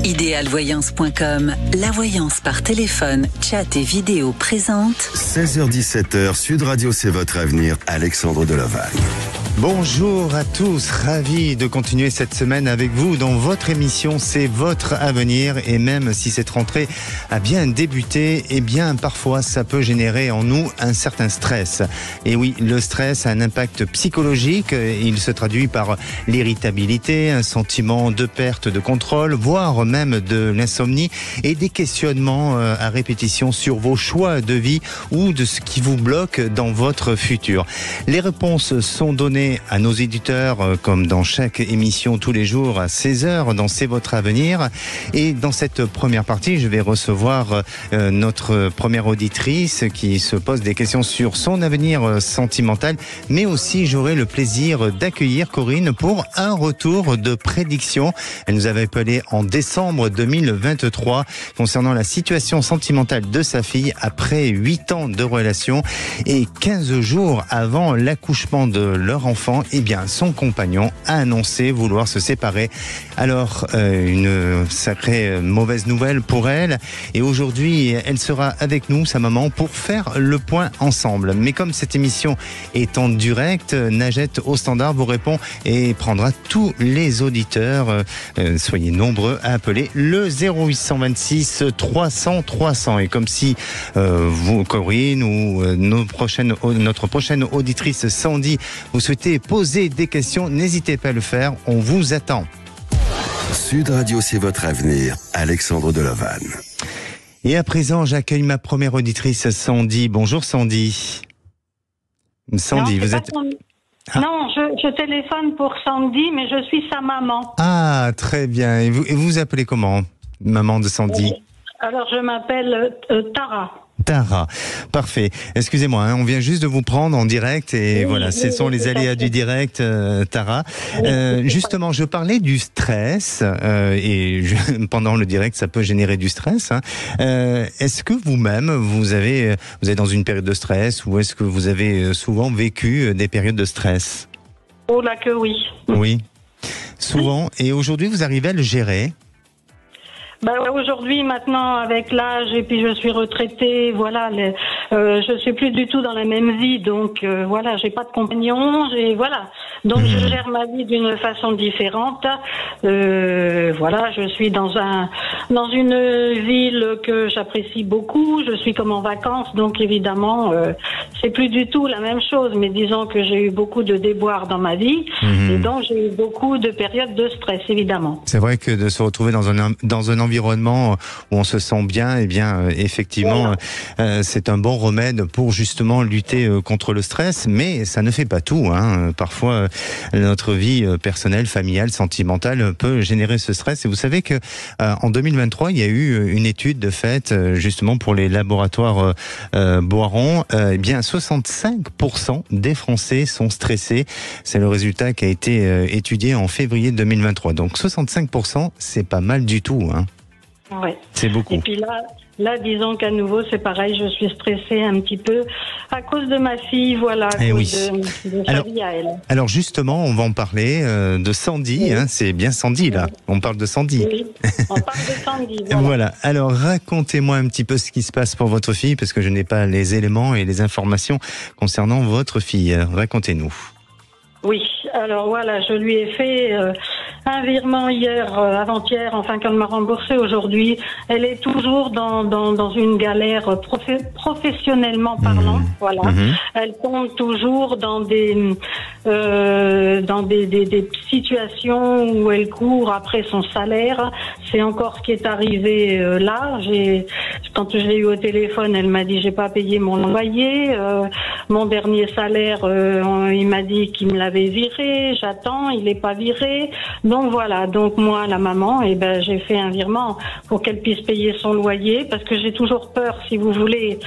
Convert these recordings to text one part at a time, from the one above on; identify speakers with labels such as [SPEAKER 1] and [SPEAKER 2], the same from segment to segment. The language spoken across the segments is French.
[SPEAKER 1] Idealvoyance.com, la voyance par téléphone, chat et vidéo présente.
[SPEAKER 2] 16h-17h, Sud Radio, c'est votre avenir, Alexandre Delaval.
[SPEAKER 3] Bonjour à tous, ravi de continuer cette semaine avec vous dans votre émission C'est votre avenir. Et même si cette rentrée a bien débuté, eh bien parfois ça peut générer en nous un certain stress. Et oui, le stress a un impact psychologique, il se traduit par l'irritabilité, un sentiment de perte de contrôle, voire même de l'insomnie et des questionnements à répétition sur vos choix de vie ou de ce qui vous bloque dans votre futur. Les réponses sont données à nos éditeurs, comme dans chaque émission tous les jours à 16h dans C'est votre avenir. Et dans cette première partie, je vais recevoir notre première auditrice qui se pose des questions sur son avenir sentimental, mais aussi j'aurai le plaisir d'accueillir Corinne pour un retour de prédiction. Elle nous avait appelé en décembre 2023 concernant la situation sentimentale de sa fille après 8 ans de relation et 15 jours avant l'accouchement de leur enfant, eh bien, son compagnon a annoncé vouloir se séparer. Alors, une sacrée mauvaise nouvelle pour elle. Et aujourd'hui, elle sera avec nous, sa maman, pour faire le point ensemble. Mais comme cette émission est en direct, Najette au standard vous répond et prendra tous les auditeurs. Soyez nombreux à appeler le 0826 300 300. Et comme si vous, Corinne, ou notre prochaine auditrice Sandy, vous souhaitez poser des questions, n'hésitez pas à le faire, on vous attend.
[SPEAKER 2] Sud Radio, c'est votre avenir, Alexandre Delaval.
[SPEAKER 3] Et à présent, j'accueille ma première auditrice, Sandy. Bonjour Sandy. Sandy,
[SPEAKER 4] non,
[SPEAKER 3] vous êtes...
[SPEAKER 4] Non, je téléphone pour Sandy, mais je suis sa maman.
[SPEAKER 3] Ah, très bien. Et vous vous appelez comment, maman de Sandy?
[SPEAKER 4] Alors, je m'appelle Tara.
[SPEAKER 3] Tara, parfait. Excusez-moi, hein, on vient juste de vous prendre en direct et voilà, ce sont les aléas du direct, Tara. Justement, je parlais du stress pendant le direct, ça peut générer du stress. Hein. Est-ce que vous-même, vous êtes dans une période de stress ou est-ce que vous avez souvent vécu des périodes de stress?
[SPEAKER 4] Oh là que oui.
[SPEAKER 3] Oui, souvent. Et aujourd'hui, vous arrivez à le gérer?
[SPEAKER 4] Aujourd'hui, maintenant, avec l'âge, et puis je suis retraitée, voilà, je suis plus du tout dans la même vie, donc voilà, j'ai pas de compagnon, donc je gère ma vie d'une façon différente. Voilà, je suis dans une ville que j'apprécie beaucoup, je suis comme en vacances, donc évidemment, c'est plus du tout la même chose, mais disons que j'ai eu beaucoup de déboires dans ma vie, et donc j'ai eu beaucoup de périodes de stress, évidemment.
[SPEAKER 3] C'est vrai que de se retrouver dans un environnement où on se sent bien, eh bien effectivement, c'est un bon remède pour justement lutter contre le stress, mais ça ne fait pas tout. Hein. Parfois, notre vie personnelle, familiale, sentimentale peut générer ce stress. Et vous savez que en 2023, il y a eu une étude faite justement pour les laboratoires Boiron. Eh bien, 65% des Français sont stressés. C'est le résultat qui a été étudié en février 2023. Donc 65%, c'est pas mal du tout. Hein.
[SPEAKER 4] Ouais.
[SPEAKER 3] C'est beaucoup.
[SPEAKER 4] Et puis là, disons qu'à nouveau, c'est pareil, je suis stressée un petit peu à cause de ma fille, voilà, à cause de sa vie à elle.
[SPEAKER 3] Alors justement, on va en parler de Sandy, hein, c'est bien Sandy là, on parle de Sandy.
[SPEAKER 4] Oui, on parle de Sandy, voilà.
[SPEAKER 3] Voilà, alors racontez-moi un petit peu ce qui se passe pour votre fille, parce que je n'ai pas les éléments et les informations concernant votre fille. Racontez-nous.
[SPEAKER 4] Oui, alors voilà, je lui ai fait un virement hier, avant-hier, enfin qu'elle m'a remboursé aujourd'hui. Elle est toujours dans une galère professionnellement parlant, voilà. Elle tombe toujours dans des situations où elle court après son salaire. C'est encore ce qui est arrivé là. Quand je l'ai eu au téléphone, elle m'a dit j'ai pas payé mon loyer, mon dernier salaire, il m'a dit qu'il me l'avait viré, j'attends, il n'est pas viré. Donc voilà, donc moi la maman, j'ai fait un virement pour qu'elle puisse payer son loyer parce que j'ai toujours peur, si vous voulez.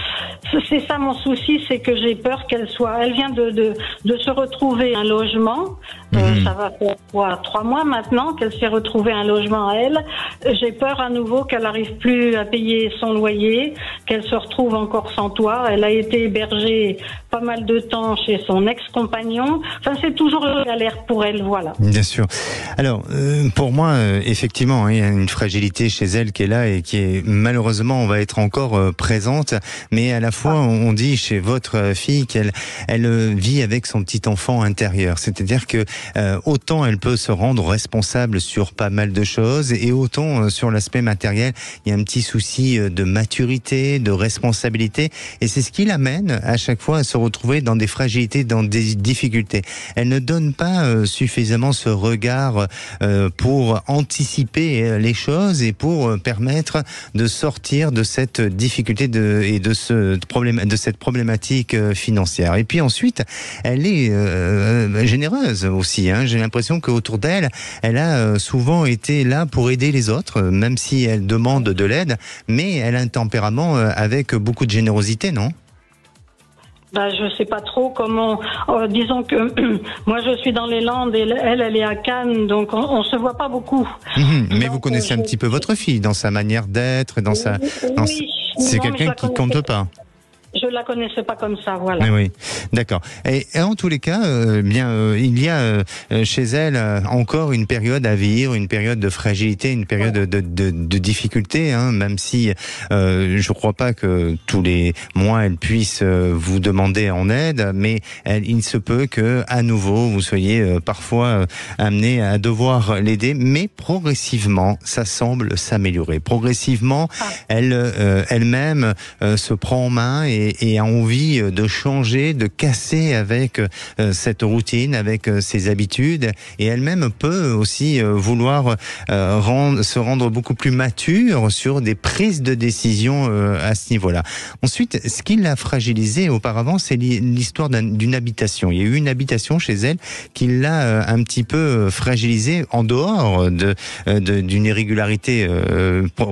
[SPEAKER 4] C'est ça mon souci, c'est que j'ai peur elle vient de se retrouver un logement. Ça va faire 3 mois maintenant qu'elle s'est retrouvée un logement à elle. J'ai peur à nouveau qu'elle n'arrive plus à payer son loyer, qu'elle se retrouve encore sans toit. Elle a été hébergée pas mal de temps chez son ex-compagnon. Enfin, c'est toujours une galère pour elle, voilà.
[SPEAKER 3] Bien sûr. Alors, Alors, pour moi, effectivement, il y a une fragilité chez elle qui est là et qui est malheureusement, on va être encore présente. Mais à la fois, on dit chez votre fille qu'elle vit avec son petit enfant intérieur. C'est-à-dire que autant elle peut se rendre responsable sur pas mal de choses et autant sur l'aspect matériel, il y a un petit souci de maturité, de responsabilité. Et c'est ce qui l'amène à chaque fois à se retrouver dans des fragilités, dans des difficultés. Elle ne donne pas suffisamment ce regard pour anticiper les choses et pour permettre de sortir de cette difficulté et de cette problématique financière. Et puis ensuite, elle est généreuse aussi. J'ai l'impression qu'autour d'elle, elle a souvent été là pour aider les autres, même si elle demande de l'aide, mais elle a un tempérament avec beaucoup de générosité, non ?
[SPEAKER 4] Je sais pas trop comment. Disons que moi je suis dans les Landes et elle est à Cannes, donc on se voit pas beaucoup.
[SPEAKER 3] Mais
[SPEAKER 4] donc,
[SPEAKER 3] vous connaissez un petit peu votre fille dans sa manière d'être, dans sa.
[SPEAKER 4] Oui,
[SPEAKER 3] c'est quelqu'un qui compte pas.
[SPEAKER 4] Je la connaissais pas comme ça, voilà.
[SPEAKER 3] Mais oui, d'accord. Et en tous les cas, il y a chez elle encore une période à vivre, une période de fragilité, une période de difficulté, même si je crois pas que tous les mois elle puisse vous demander en aide, mais il se peut que à nouveau vous soyez parfois amené à devoir l'aider, mais progressivement ça semble s'améliorer. Progressivement, elle-même se prend en main et a envie de changer, de casser avec cette routine, avec ses habitudes, et elle-même peut aussi vouloir se rendre beaucoup plus mature sur des prises de décision à ce niveau-là. Ensuite, ce qui l'a fragilisée auparavant, c'est l'histoire d'une habitation. Il y a eu une habitation chez elle qui l'a un petit peu fragilisée en dehors d'une irrégularité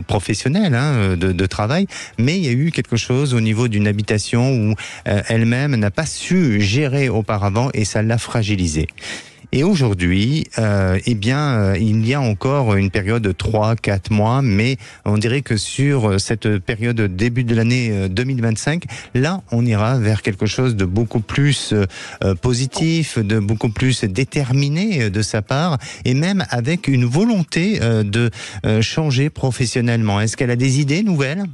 [SPEAKER 3] professionnelle, de travail, mais il y a eu quelque chose au niveau d'une habitation où elle-même n'a pas su gérer auparavant et ça l'a fragilisée. Et aujourd'hui, il y a encore une période de 3-4 mois, mais on dirait que sur cette période début de l'année 2025, là, on ira vers quelque chose de beaucoup plus positif, de beaucoup plus déterminé de sa part, et même avec une volonté de changer professionnellement. Est-ce qu'elle a des idées nouvelles ?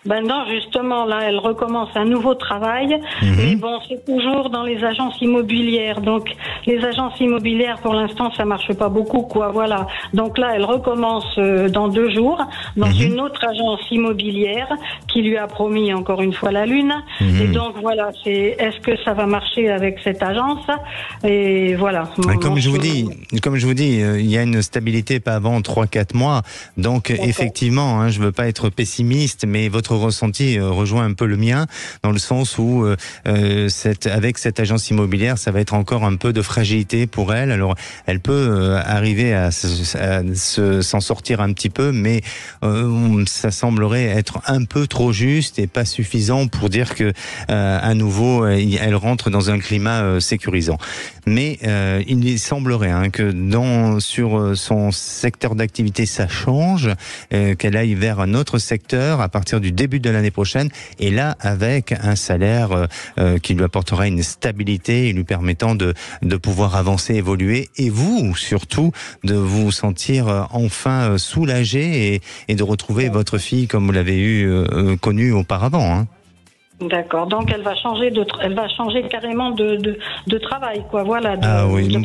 [SPEAKER 4] Non, justement, là, elle recommence un nouveau travail. Mais bon, c'est toujours dans les agences immobilières. Donc, les agences immobilières, pour l'instant, ça marche pas beaucoup, quoi. Voilà. Donc là, elle recommence dans 2 jours dans une autre agence immobilière qui lui a promis encore une fois la lune. Et donc, voilà, est-ce que ça va marcher avec cette agence? Et voilà.
[SPEAKER 3] Comme je vous dis, il y a une stabilité pas avant 3-4 mois. Donc, effectivement, je veux pas être pessimiste, mais votre ressenti rejoint un peu le mien, dans le sens où avec cette agence immobilière, ça va être encore un peu de fragilité pour elle. Alors, elle peut arriver à s'en sortir un petit peu, mais ça semblerait être un peu trop juste et pas suffisant pour dire que à nouveau, elle rentre dans un climat sécurisant. Mais il semblerait que sur son secteur d'activité, ça change, qu'elle aille vers un autre secteur à partir du début de l'année prochaine, et là avec un salaire qui lui apportera une stabilité et lui permettant de pouvoir avancer, évoluer, et vous surtout de vous sentir enfin soulagé et de retrouver votre fille comme vous l'avez connue auparavant.
[SPEAKER 4] D'accord. Donc elle va changer carrément de travail, quoi. Voilà.
[SPEAKER 3] Oui.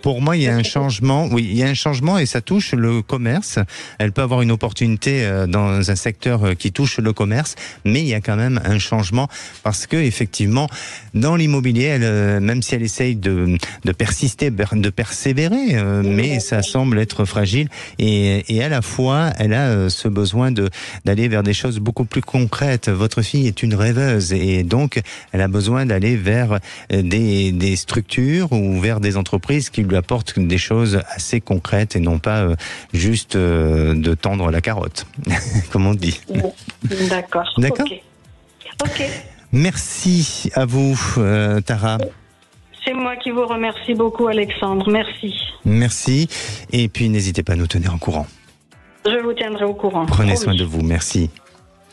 [SPEAKER 3] Pour moi, il y a un changement. Oui, il y a un changement et ça touche le commerce. Elle peut avoir une opportunité dans un secteur qui touche le commerce, mais il y a quand même un changement parce que effectivement, dans l'immobilier, elle, même si elle essaye de persister, de persévérer, mais ça semble être fragile et à la fois, elle a ce besoin d'aller vers des choses beaucoup plus concrètes. Votre fille est une rêveuse. Et donc, elle a besoin d'aller vers des structures ou vers des entreprises qui lui apportent des choses assez concrètes et non pas juste de tendre la carotte, comme on dit.
[SPEAKER 4] D'accord.
[SPEAKER 3] D'accord.
[SPEAKER 4] Ok.
[SPEAKER 3] Merci à vous, Tara.
[SPEAKER 4] C'est moi qui vous remercie beaucoup, Alexandre. Merci.
[SPEAKER 3] Merci. Et puis, n'hésitez pas à nous tenir au courant.
[SPEAKER 4] Je vous tiendrai au courant.
[SPEAKER 3] Prenez soin de vous. Merci.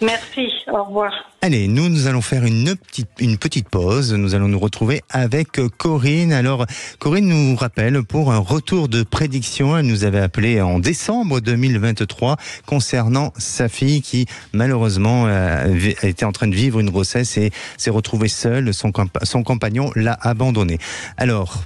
[SPEAKER 4] Merci. Au revoir.
[SPEAKER 3] Allez, nous allons faire une petite pause. Nous allons nous retrouver avec Corinne. Alors, Corinne nous rappelle pour un retour de prédiction. Elle nous avait appelé en décembre 2023 concernant sa fille qui, malheureusement, était en train de vivre une grossesse et s'est retrouvée seule. Son compagnon l'a abandonnée. Alors,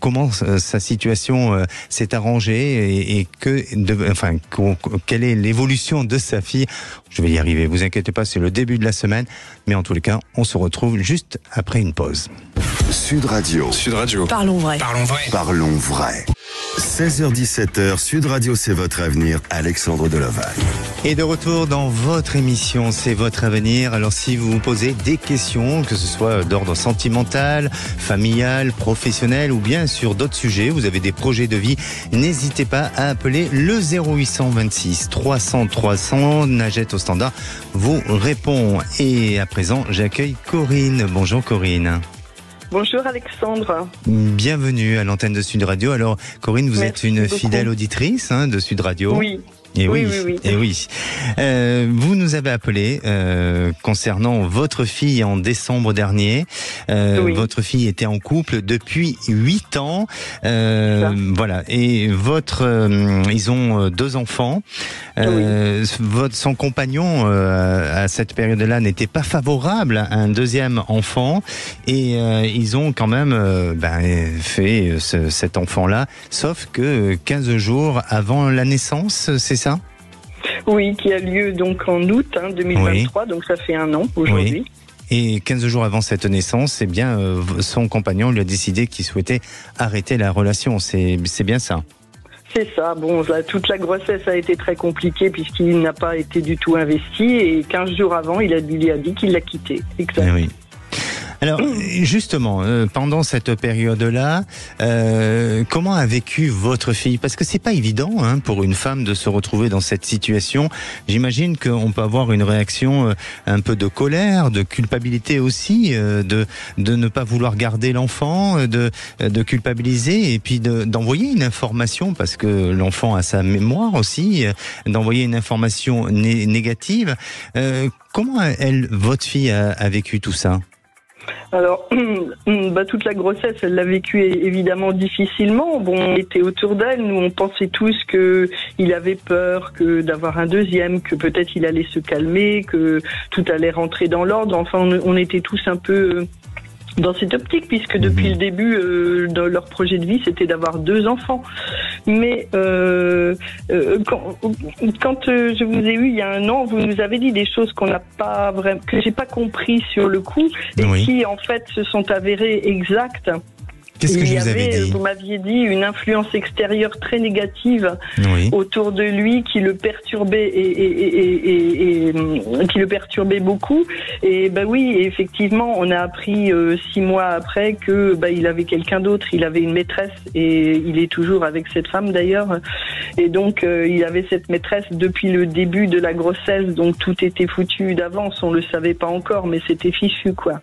[SPEAKER 3] comment sa situation s'est arrangée et quelle est l'évolution de sa fille? Je vais y arriver, vous inquiétez pas, c'est le début de la semaine, mais en tous les cas, on se retrouve juste après une pause.
[SPEAKER 2] Sud Radio.
[SPEAKER 5] Sud Radio.
[SPEAKER 1] Parlons vrai.
[SPEAKER 5] Parlons vrai.
[SPEAKER 2] Parlons vrai. 16h-17h, Sud Radio, c'est votre avenir. Alexandre Delaval.
[SPEAKER 3] Et de retour dans votre émission, c'est votre avenir. Alors si vous vous posez des questions, que ce soit d'ordre sentimental, familial, professionnel ou bien sur d'autres sujets, vous avez des projets de vie, n'hésitez pas à appeler le 0826 300 300. Najette au standard vous répond. Et à présent, j'accueille Corinne. Bonjour Corinne.
[SPEAKER 6] Bonjour Alexandre.
[SPEAKER 3] Bienvenue à l'antenne de Sud Radio. Alors Corinne, vous
[SPEAKER 6] Merci
[SPEAKER 3] êtes une
[SPEAKER 6] beaucoup.
[SPEAKER 3] fidèle auditrice de Sud Radio.
[SPEAKER 6] Oui.
[SPEAKER 3] Et oui,
[SPEAKER 6] Oui.
[SPEAKER 3] et oui. Vous nous avez appelé concernant votre fille en décembre dernier.
[SPEAKER 6] Oui.
[SPEAKER 3] Votre fille était en couple depuis 8 ans. Voilà. Et ils ont 2 enfants. Son compagnon à cette période-là n'était pas favorable à un deuxième enfant. Et ils ont quand même fait cet enfant-là, sauf que 15 jours avant la naissance, c'est ça ?
[SPEAKER 6] Oui, qui a lieu donc en août 2023, donc ça fait 1 an aujourd'hui.
[SPEAKER 3] Oui. Et 15 jours avant cette naissance, son compagnon lui a décidé qu'il souhaitait arrêter la relation. C'est bien ça ?
[SPEAKER 6] C'est ça. Bon, toute la grossesse a été très compliquée puisqu'il n'a pas été du tout investi et 15 jours avant, il lui a dit qu'il l'a quitté. Exact.
[SPEAKER 3] Oui. Alors, justement, pendant cette période-là, comment a vécu votre fille ? Parce que c'est pas évident pour une femme de se retrouver dans cette situation. J'imagine qu'on peut avoir une réaction un peu de colère, de culpabilité aussi, de ne pas vouloir garder l'enfant, de culpabiliser et puis d'envoyer une information, parce que l'enfant a sa mémoire aussi, d'envoyer une information négative. Comment votre fille a vécu tout ça ?
[SPEAKER 6] Alors, toute la grossesse, elle l'a vécue évidemment difficilement. Bon, on était autour d'elle, nous on pensait tous qu'il avait peur d'avoir un deuxième, que peut-être il allait se calmer, que tout allait rentrer dans l'ordre. Enfin, on était tous un peu dans cette optique, puisque depuis le début de leur projet de vie, c'était d'avoir 2 enfants. Mais quand je vous ai eu il y a 1 an, vous nous avez dit des choses qu'on n'a pas vraiment, que j'ai pas compris sur le coup, et qui en fait se sont avérées exactes.
[SPEAKER 3] Qu'est-ce que je vous avais dit ?
[SPEAKER 6] Vous m'aviez dit une influence extérieure très négative autour de lui qui le perturbait et qui le perturbait beaucoup. Et oui, effectivement, on a appris 6 mois après que il avait quelqu'un d'autre. Il avait une maîtresse et il est toujours avec cette femme d'ailleurs. Et donc il avait cette maîtresse depuis le début de la grossesse. Donc tout était foutu d'avance. On le savait pas encore, mais c'était fichu quoi.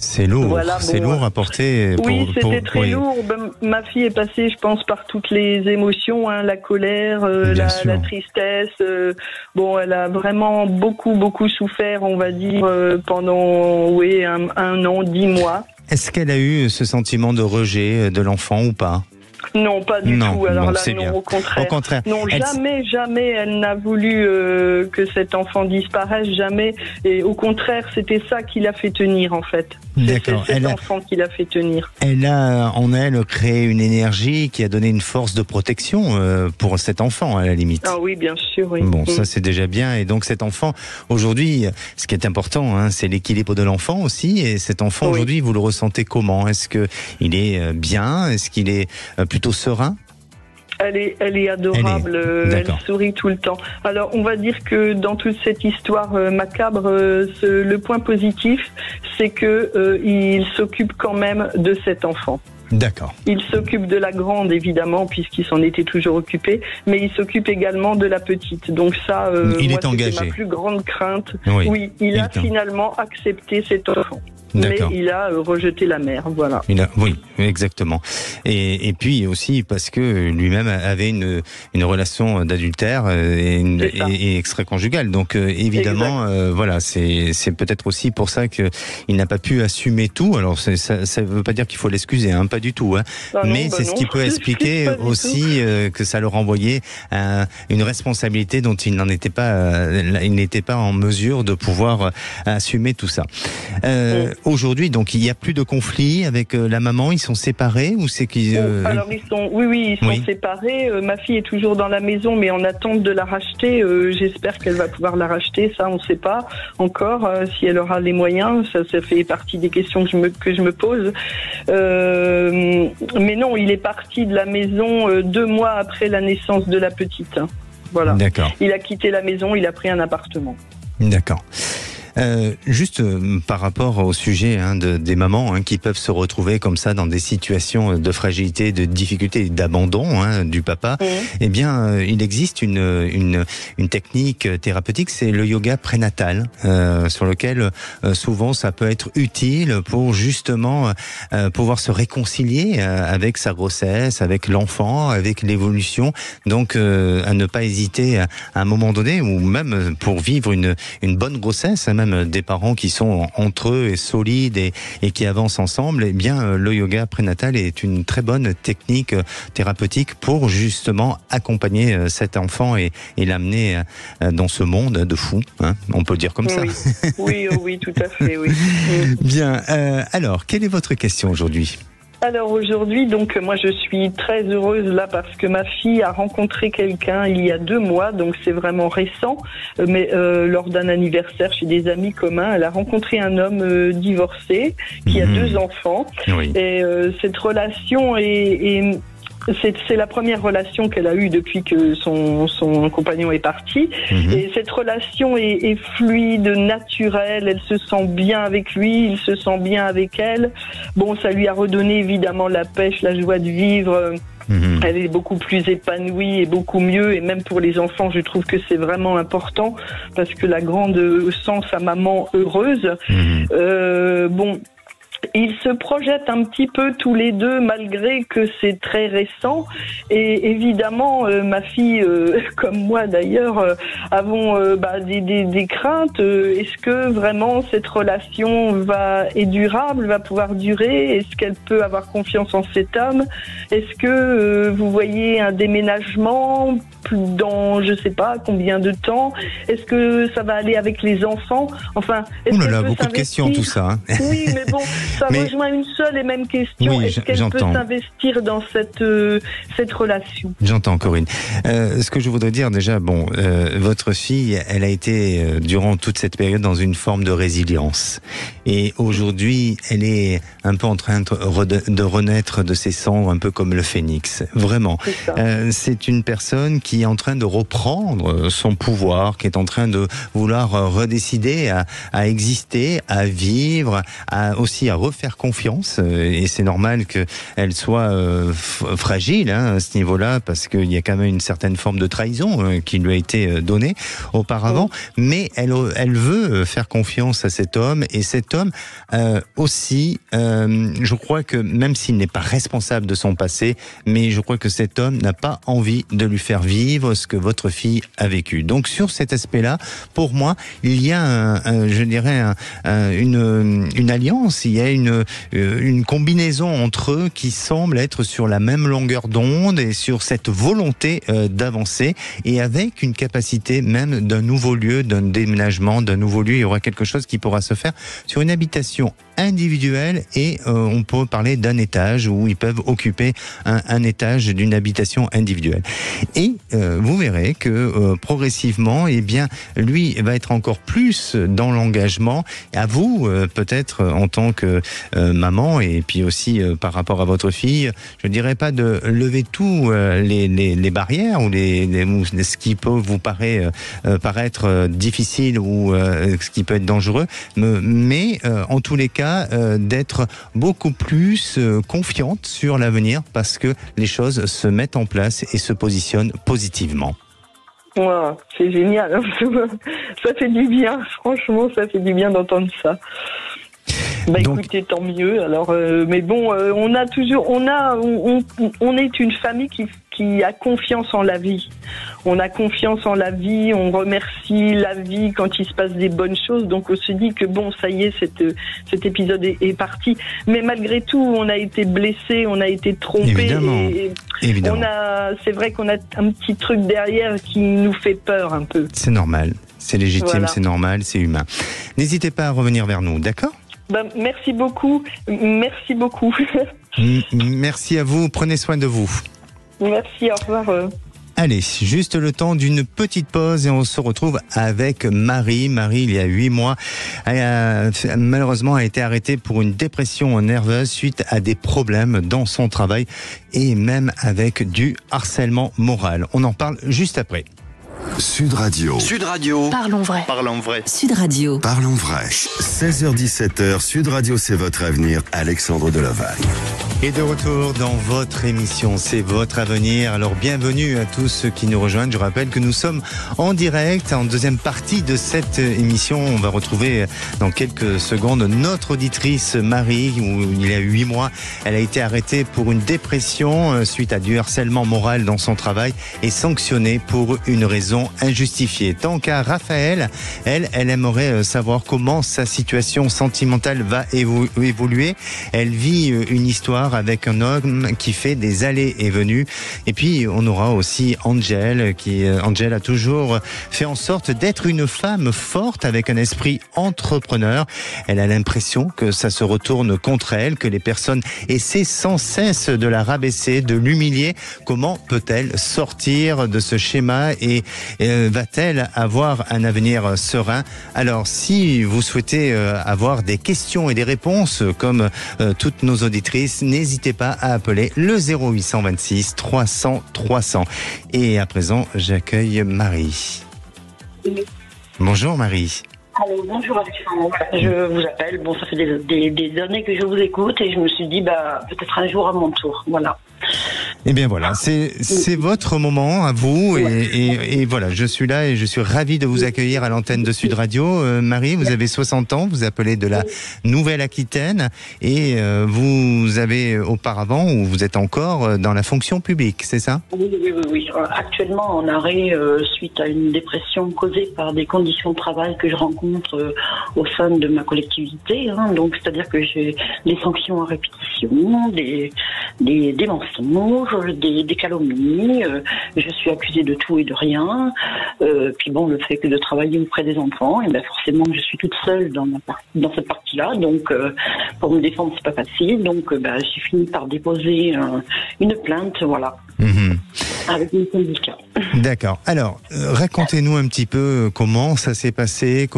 [SPEAKER 3] C'est lourd,
[SPEAKER 6] voilà,
[SPEAKER 3] lourd à porter.
[SPEAKER 6] Oui, c'était très lourd. Ma fille est passée, je pense, par toutes les émotions, la colère, la tristesse. Elle a vraiment beaucoup souffert, on va dire, pendant 1 an, 10 mois.
[SPEAKER 3] Est-ce qu'elle a eu ce sentiment de rejet de l'enfant ou pas ?
[SPEAKER 6] Non, pas du tout. Alors là, non,
[SPEAKER 3] bien.
[SPEAKER 6] Au contraire. Non,
[SPEAKER 3] Elle...
[SPEAKER 6] jamais elle n'a voulu que cet enfant disparaisse, jamais. Et au contraire, c'était ça qui l'a fait tenir, en fait.
[SPEAKER 3] D'accord.
[SPEAKER 6] C'est cet enfant qui l'a fait tenir.
[SPEAKER 3] Elle a en elle créé une énergie qui a donné une force de protection pour cet enfant, à la limite.
[SPEAKER 6] Ah oui, bien sûr, oui.
[SPEAKER 3] Bon, ça c'est déjà bien. Et donc cet enfant, aujourd'hui, ce qui est important, c'est l'équilibre de l'enfant aussi. Et cet enfant, aujourd'hui, vous le ressentez comment ? Est-ce qu'il est bien ? Est-ce qu'il est plutôt serein ?
[SPEAKER 6] Elle est adorable, elle sourit tout le temps. Alors, on va dire que dans toute cette histoire macabre, le point positif, c'est que il s'occupe quand même de cet enfant.
[SPEAKER 3] D'accord.
[SPEAKER 6] Il s'occupe de la grande, évidemment, puisqu'il s'en était toujours occupé, mais il s'occupe également de la petite. Donc ça,
[SPEAKER 3] il est engagé.
[SPEAKER 6] C'est ma plus grande crainte.
[SPEAKER 3] Oui,
[SPEAKER 6] il a finalement accepté cet enfant. mais il a rejeté la mère, voilà.
[SPEAKER 3] Oui, exactement. Et puis aussi parce que lui-même avait une relation d'adultère et extra-conjugale. Donc évidemment, voilà, c'est peut-être aussi pour ça qu'il n'a pas pu assumer tout. Alors ça ne veut pas dire qu'il faut l'excuser, hein, pas du tout. Hein. Mais c'est ce qui peut expliquer aussi que ça le renvoyait à une responsabilité dont il n'était pas en mesure de pouvoir assumer tout ça. Aujourd'hui, donc, il n'y a plus de conflit avec la maman. Ils sont séparés ou c'est qu'ils
[SPEAKER 6] alors ils sont séparés. Ma fille est toujours dans la maison, mais en attente de la racheter. J'espère qu'elle va pouvoir la racheter. Ça, on ne sait pas encore si elle aura les moyens. Ça fait partie des questions que je me pose. Mais non, il est parti de la maison 2 mois après la naissance de la petite. Voilà. D'accord. Il a quitté la maison. Il a pris un appartement.
[SPEAKER 3] D'accord. Juste par rapport au sujet des mamans qui peuvent se retrouver comme ça dans des situations de fragilité, de difficulté, d'abandon du papa, eh bien il existe une technique thérapeutique, c'est le yoga prénatal, sur lequel souvent ça peut être utile pour justement pouvoir se réconcilier avec sa grossesse, avec l'enfant, avec l'évolution, donc à ne pas hésiter à un moment donné, ou même pour vivre une bonne grossesse, même des parents qui sont entre eux et solides et qui avancent ensemble, eh bien le yoga prénatal est une très bonne technique thérapeutique pour justement accompagner cet enfant et l'amener dans ce monde de fous, on peut le dire comme ça.
[SPEAKER 6] Oui, tout à fait, oui.
[SPEAKER 3] Bien, alors, quelle est votre question aujourd'hui ?
[SPEAKER 6] Alors aujourd'hui, donc moi je suis très heureuse là parce que ma fille a rencontré quelqu'un il y a 2 mois, donc c'est vraiment récent, mais lors d'un anniversaire chez des amis communs, elle a rencontré un homme divorcé qui a 2 enfants. Oui. Et cette relation c'est la première relation qu'elle a eue depuis que son compagnon est parti. Et cette relation est fluide, naturelle, elle se sent bien avec lui, il se sent bien avec elle. Bon, ça lui a redonné évidemment la pêche, la joie de vivre. Elle est beaucoup plus épanouie et beaucoup mieux, et même pour les enfants, je trouve que c'est vraiment important parce que la grande sent sa maman heureuse. Ils se projettent un petit peu tous les deux, malgré que c'est très récent. Et évidemment, ma fille, comme moi d'ailleurs, avons des craintes. Est-ce que vraiment cette relation est durable, va pouvoir durer? Est-ce qu'elle peut avoir confiance en cet homme? Est-ce que vous voyez un déménagement dans je sais pas combien de temps? Est-ce que ça va aller avec les enfants? Enfin, est-ce qu'elle peut
[SPEAKER 3] beaucoup de questions tout ça.
[SPEAKER 6] Oui, mais bon, ça rejoint une seule et même question.
[SPEAKER 3] Oui,
[SPEAKER 6] est-ce qu'elle peut s'investir dans cette relation?
[SPEAKER 3] J'entends, Corinne. Ce que je voudrais dire déjà, votre fille, elle a été durant toute cette période dans une forme de résilience. Et aujourd'hui, elle est un peu en train de renaître de ses cendres, un peu comme le phénix. Vraiment. C'est une personne qui est en train de reprendre son pouvoir, qui est en train de vouloir redécider à exister, à vivre, aussi à refaire confiance. Et c'est normal qu'elle soit fragile à ce niveau-là, parce qu'il y a quand même une certaine forme de trahison qui lui a été donnée auparavant. Mais elle veut faire confiance à cet homme, et cet homme aussi, je crois que même s'il n'est pas responsable de son passé, mais je crois que cet homme n'a pas envie de lui faire vivre ce que votre fille a vécu. Donc sur cet aspect-là, pour moi, il y a une alliance, il y a une combinaison entre eux qui semble être sur la même longueur d'onde et sur cette volonté d'avancer, et avec une capacité même d'un nouveau lieu, d'un déménagement, d'un nouveau lieu. Il y aura quelque chose qui pourra se faire sur une habitation individuelle, et on peut parler d'un étage où ils peuvent occuper un étage d'une habitation individuelle. Et vous verrez que progressivement, eh bien, lui va être encore plus dans l'engagement. À vous, peut-être en tant que maman, et puis aussi par rapport à votre fille, je ne dirais pas de lever tout les barrières ou ce qui peut vous paraître difficile ou ce qui peut être dangereux, mais en tous les cas d'être beaucoup plus confiante sur l'avenir, parce que les choses se mettent en place et se positionnent positivement.
[SPEAKER 6] Wow, c'est génial, ça fait du bien, franchement ça fait du bien d'entendre ça. Écoutez, tant mieux. Alors, mais bon, on est une famille qui a confiance en la vie. On a confiance en la vie, on remercie la vie quand il se passe des bonnes choses. Donc on se dit que bon, ça y est, cet épisode est parti. Mais malgré tout, on a été blessés, on a été trompés.
[SPEAKER 3] Évidemment.
[SPEAKER 6] C'est vrai qu'on a un petit truc derrière qui nous fait peur un peu.
[SPEAKER 3] C'est normal, c'est légitime,
[SPEAKER 6] voilà.
[SPEAKER 3] C'est normal, c'est humain. N'hésitez pas à revenir vers nous, d'accord ?
[SPEAKER 6] Merci beaucoup. Merci beaucoup.
[SPEAKER 3] Merci à vous, prenez soin de vous.
[SPEAKER 6] Merci, au revoir.
[SPEAKER 3] Allez, juste le temps d'une petite pause et on se retrouve avec Marie. Marie, il y a 8 mois, malheureusement a été arrêtée pour une dépression nerveuse suite à des problèmes dans son travail et même avec du harcèlement moral. On en parle juste après.
[SPEAKER 2] Sud Radio.
[SPEAKER 5] Sud Radio.
[SPEAKER 1] Parlons vrai.
[SPEAKER 3] Parlons vrai.
[SPEAKER 1] Sud Radio.
[SPEAKER 2] Parlons vrai. 16h-17h, Sud Radio, c'est votre avenir. Alexandre Delovac.
[SPEAKER 3] Et de retour dans votre émission, c'est votre avenir. Alors bienvenue à tous ceux qui nous rejoignent. Je rappelle que nous sommes en direct, en deuxième partie de cette émission. On va retrouver dans quelques secondes notre auditrice Marie, où il y a 8 mois, elle a été arrêtée pour une dépression suite à du harcèlement moral dans son travail et sanctionnée pour une raison injustifiée. Tant qu'à Raphaël, elle aimerait savoir comment sa situation sentimentale va évoluer. Elle vit une histoire avec un homme qui fait des allées et venues. Et puis, on aura aussi Angel, Angel a toujours fait en sorte d'être une femme forte avec un esprit entrepreneur. Elle a l'impression que ça se retourne contre elle, que les personnes essaient sans cesse de la rabaisser, de l'humilier. Comment peut-elle sortir de ce schéma et va-t-elle avoir un avenir serein? Alors, si vous souhaitez avoir des questions et des réponses comme toutes nos auditrices, n'hésitez pas à appeler le 0826 300 300. Et à présent, j'accueille Marie.
[SPEAKER 7] Oui.
[SPEAKER 3] Bonjour Marie.
[SPEAKER 7] Allô, bonjour Alexandre. Je vous appelle. Bon, ça fait des années que je vous écoute et je me suis dit, peut-être un jour à mon tour. Voilà.
[SPEAKER 3] Eh bien voilà, c'est votre moment à vous et voilà, je suis là et je suis ravi de vous accueillir à l'antenne de Sud Radio. Marie, vous avez 60 ans, vous appelez de la Nouvelle-Aquitaine et vous avez auparavant ou vous êtes encore dans la fonction publique, c'est ça?
[SPEAKER 7] Oui. Actuellement en arrêt suite à une dépression causée par des conditions de travail que je rencontre au sein de ma collectivité. Donc c'est-à-dire que j'ai des sanctions à répétition, des mensonges, des calomnies, je suis accusée de tout et de rien, puis bon, le fait que de travailler auprès des enfants, et bien forcément je suis toute seule dans cette partie-là, donc pour me défendre c'est pas facile, donc j'ai fini par déposer une plainte, voilà. Avec une syndicat.
[SPEAKER 3] D'accord. Alors, racontez-nous un petit peu comment ça s'est passé,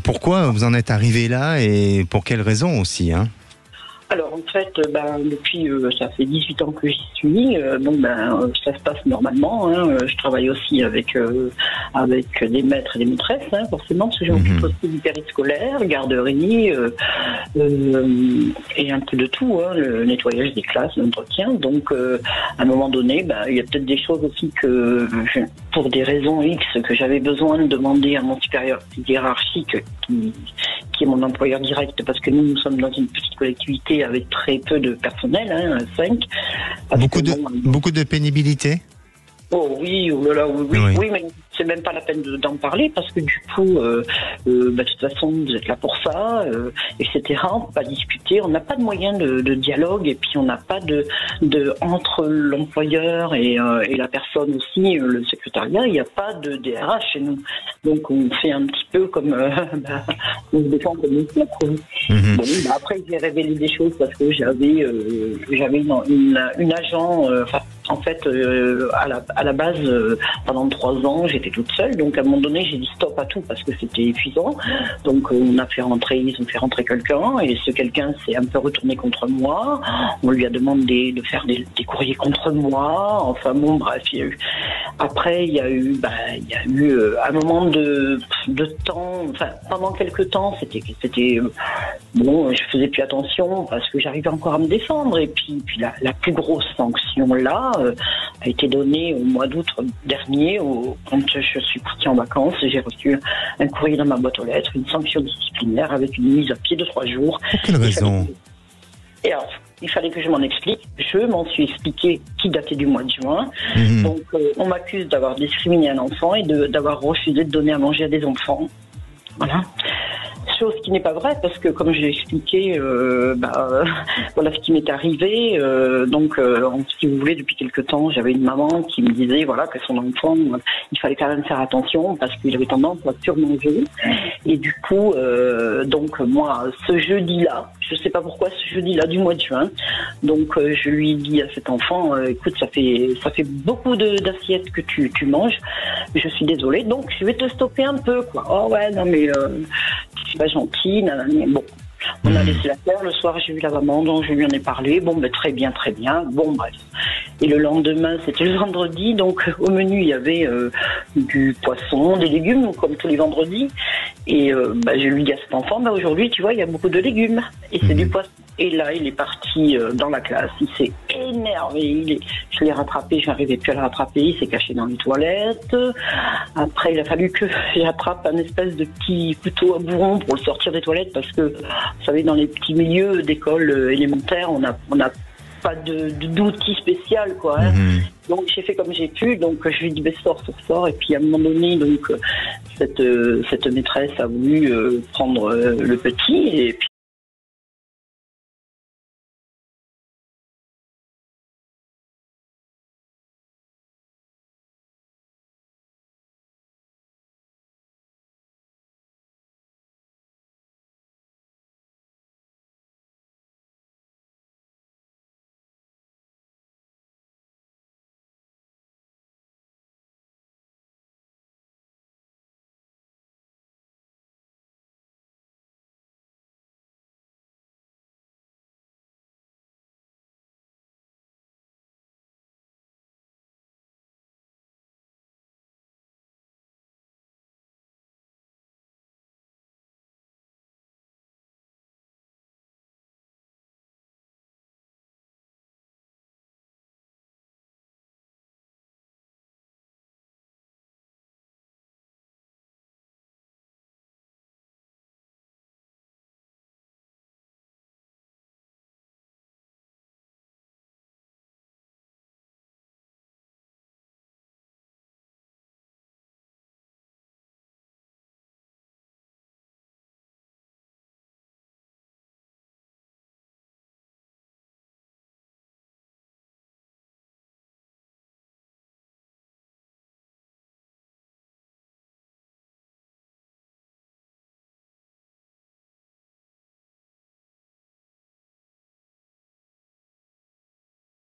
[SPEAKER 3] pourquoi vous en êtes arrivé là et pour quelles raisons aussi, hein?
[SPEAKER 7] Alors en fait, depuis ça fait 18 ans que j'y suis. Ça se passe normalement. Je travaille aussi avec des maîtres et des maîtresses, forcément, parce que j'occupe aussi du périscolaire, garderie et un peu de tout, le nettoyage des classes, l'entretien. Donc à un moment donné, il y a peut-être des choses aussi que pour des raisons X que j'avais besoin de demander à mon supérieur hiérarchique qui est mon employeur direct, parce que nous sommes dans une petite collectivité avec très peu de personnel, 5.
[SPEAKER 3] Beaucoup de pénibilité?
[SPEAKER 7] Oh oui, oui, mais c'est même pas la peine d'en parler parce que du coup, de toute façon, vous êtes là pour ça, etc. On peut pas discuter, on n'a pas de moyen de dialogue et puis on n'a pas de entre l'employeur et la personne aussi, le secrétariat, il n'y a pas de DRH chez nous. Donc on fait un petit peu comme on se défend comme une fleur. Après j'ai révélé des choses parce que j'avais une agent, en fait, à la base, pendant 3 ans, j'étais toute seule. Donc, à un moment donné, j'ai dit stop à tout parce que c'était épuisant. Donc, ils ont fait rentrer quelqu'un et ce quelqu'un s'est un peu retourné contre moi. On lui a demandé de faire des courriers contre moi. Enfin, bon, bref, après, il y a eu un moment de temps, enfin pendant quelques temps, c'était bon, je faisais plus attention parce que j'arrivais encore à me défendre. Et puis la plus grosse sanction là a été donnée au mois d'août dernier, quand je suis partie en vacances. J'ai reçu un courrier dans ma boîte aux lettres, une sanction disciplinaire avec une mise à pied de 3 jours.
[SPEAKER 3] Pour quelle raison?
[SPEAKER 7] Et alors, il fallait que je m'en explique. Je m'en suis expliqué, qui datait du mois de juin. Donc, on m'accuse d'avoir discriminé un enfant et d'avoir refusé de donner à manger à des enfants. Voilà. Chose qui n'est pas vraie, parce que comme je l'ai expliqué, voilà ce qui m'est arrivé. Donc, si vous voulez, depuis quelque temps, j'avais une maman qui me disait voilà que son enfant, il fallait quand même faire attention parce qu'il avait tendance à surmanger. Et du coup, donc moi, ce jeudi-là, je sais pas pourquoi, ce jeudi-là du mois de juin, donc je lui dis à cet enfant, écoute, ça fait beaucoup d'assiettes que tu manges. Je suis désolée, donc je vais te stopper un peu, quoi. Oh ouais, non mais c'est pas gentil, nanana. Bon, on a laissé la faire. Le soir, j'ai vu la maman, donc je lui en ai parlé. Bon, ben très bien. Bon, bref. Et le lendemain, c'était le vendredi, donc au menu, il y avait du poisson, des légumes, comme tous les vendredis. Et je lui dis à cet enfant, aujourd'hui, tu vois, il y a beaucoup de légumes. Et c'est du poisson. Et là, il est parti dans la classe. Il s'est énervé. Je l'ai rattrapé, je n'arrivais plus à le rattraper. Il s'est caché dans les toilettes. Après, il a fallu que j'attrape un espèce de petit couteau à bourron pour le sortir des toilettes parce que, vous savez, dans les petits milieux d'école élémentaire, on n'a pas d'outil spécial, quoi. Hein. Donc j'ai fait comme j'ai pu, donc je lui ai dit sors, et puis à un moment donné, donc cette maîtresse a voulu prendre le petit, et puis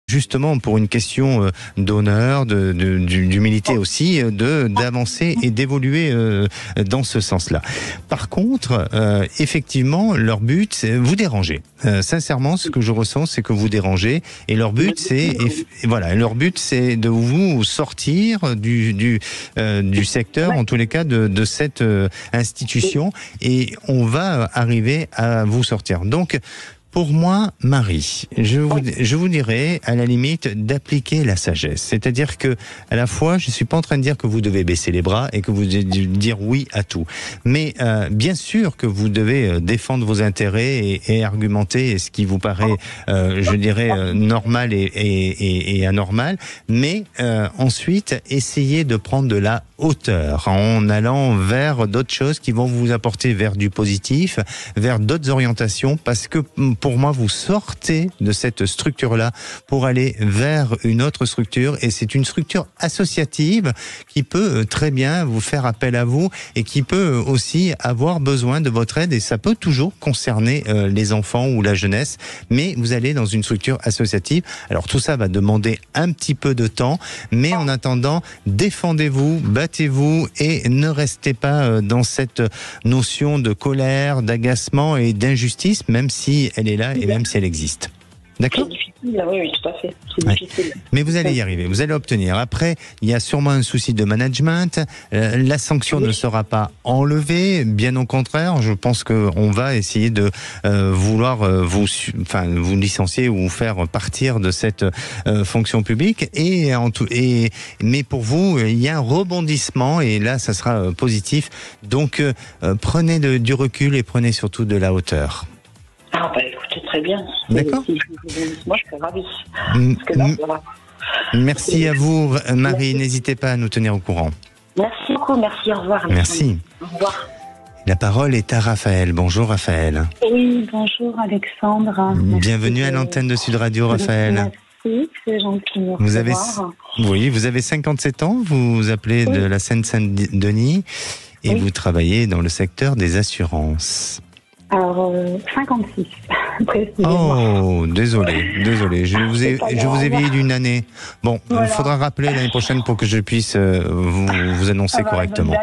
[SPEAKER 3] justement pour une question d'honneur, d'humilité aussi, d'avancer et d'évoluer dans ce sens-là. Par contre, effectivement, leur but, c'est vous déranger. Sincèrement, ce que je ressens, c'est que vous dérangez, et leur but, c'est de vous sortir du secteur, en tous les cas, de cette institution, et on va arriver à vous sortir. Donc, pour moi, Marie, je vous dirais, à la limite, d'appliquer la sagesse. C'est-à-dire que, à la fois, je suis pas en train de dire que vous devez baisser les bras et que vous devez dire oui à tout. Mais, bien sûr que vous devez défendre vos intérêts et argumenter ce qui vous paraît, je dirais, normal et anormal. Mais, ensuite, essayez de prendre de la hauteur en allant vers d'autres choses qui vont vous apporter vers du positif, vers d'autres orientations, parce que pour moi, vous sortez de cette structure-là pour aller vers une autre structure, et c'est une structure associative qui peut très bien vous faire appel à vous et qui peut aussi avoir besoin de votre aide, et ça peut toujours concerner les enfants ou la jeunesse, mais vous allez dans une structure associative. Alors tout ça va demander un petit peu de temps, mais en attendant, défendez-vous, battez-vous et ne restez pas dans cette notion de colère, d'agacement et d'injustice, même si elle est là et même si elle existe. D'accord ?
[SPEAKER 7] C'est difficile, oui, tout à fait. C'est difficile.
[SPEAKER 3] Mais vous allez y arriver, vous allez obtenir. Après, il y a sûrement un souci de management. La sanction ne sera pas enlevée, bien au contraire. Je pense qu'on va essayer de vouloir vous licencier ou vous faire partir de cette fonction publique. Mais pour vous, il y a un rebondissement et là, ça sera positif. Donc, prenez du recul et prenez surtout de la hauteur.
[SPEAKER 7] Ah, écoutez, très bien.
[SPEAKER 3] D'accord.
[SPEAKER 7] Moi, je serais ravie.
[SPEAKER 3] Merci à vous, Marie. N'hésitez pas à nous tenir au courant.
[SPEAKER 7] Merci beaucoup. Merci. Au revoir.
[SPEAKER 3] Merci.
[SPEAKER 7] Au revoir.
[SPEAKER 3] La parole est à Raphaël. Bonjour, Raphaël.
[SPEAKER 5] Oui, bonjour, Alexandre.
[SPEAKER 3] Bienvenue à l'antenne de Sud Radio, Raphaël.
[SPEAKER 5] Merci, c'est gentil.
[SPEAKER 3] Vous avez 57 ans. Vous appelez de la Seine-Saint-Denis et vous travaillez dans le secteur des assurances.
[SPEAKER 5] Alors, 56, précisément.
[SPEAKER 3] Oh, désolé. Je vous ai vieilli d'une année. Bon, il faudra rappeler l'année prochaine pour que je puisse vous annoncer correctement.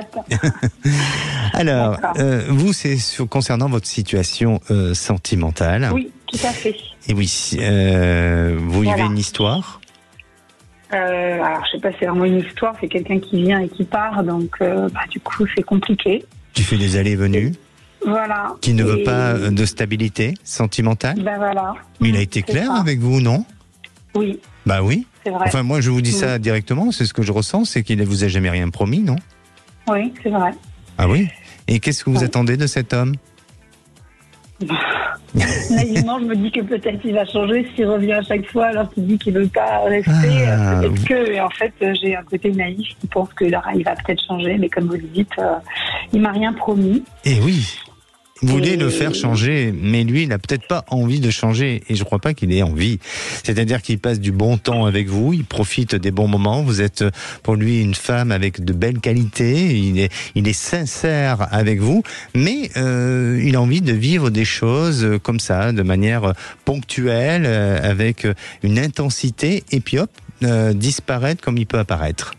[SPEAKER 3] Alors, vous, c'est concernant votre situation sentimentale.
[SPEAKER 5] Oui, tout à fait.
[SPEAKER 3] Et oui, vous vivez une histoire ?
[SPEAKER 5] Alors, je sais pas si c'est vraiment une histoire, c'est quelqu'un qui vient et qui part, donc du coup, c'est compliqué.
[SPEAKER 3] Tu fais des allées et venues ?
[SPEAKER 5] Voilà.
[SPEAKER 3] Qui ne veut pas de stabilité sentimentale ?
[SPEAKER 5] Voilà.
[SPEAKER 3] Mais il a été clair avec vous, non ?
[SPEAKER 5] Oui.
[SPEAKER 3] Bah oui.
[SPEAKER 5] C'est vrai.
[SPEAKER 3] Enfin, moi, je vous dis ça directement, c'est ce que je ressens, c'est qu'il ne vous a jamais rien promis, non ?
[SPEAKER 5] Oui, c'est vrai.
[SPEAKER 3] Ah oui ? Et qu'est-ce que vous attendez de cet homme ?
[SPEAKER 5] Naïvement, je me dis que peut-être il va changer s'il revient à chaque fois alors qu'il dit qu'il ne veut pas rester. Peut-être que, et en fait, j'ai un côté naïf qui pense qu'il va peut-être changer, mais comme vous le dites, il m'a rien promis.
[SPEAKER 3] Eh oui. Vous voulez le faire changer, mais lui, il n'a peut-être pas envie de changer, et je ne crois pas qu'il ait envie. C'est-à-dire qu'il passe du bon temps avec vous, il profite des bons moments, vous êtes pour lui une femme avec de belles qualités, il est sincère avec vous, mais il a envie de vivre des choses comme ça, de manière ponctuelle, avec une intensité, et puis hop, disparaître comme il peut apparaître.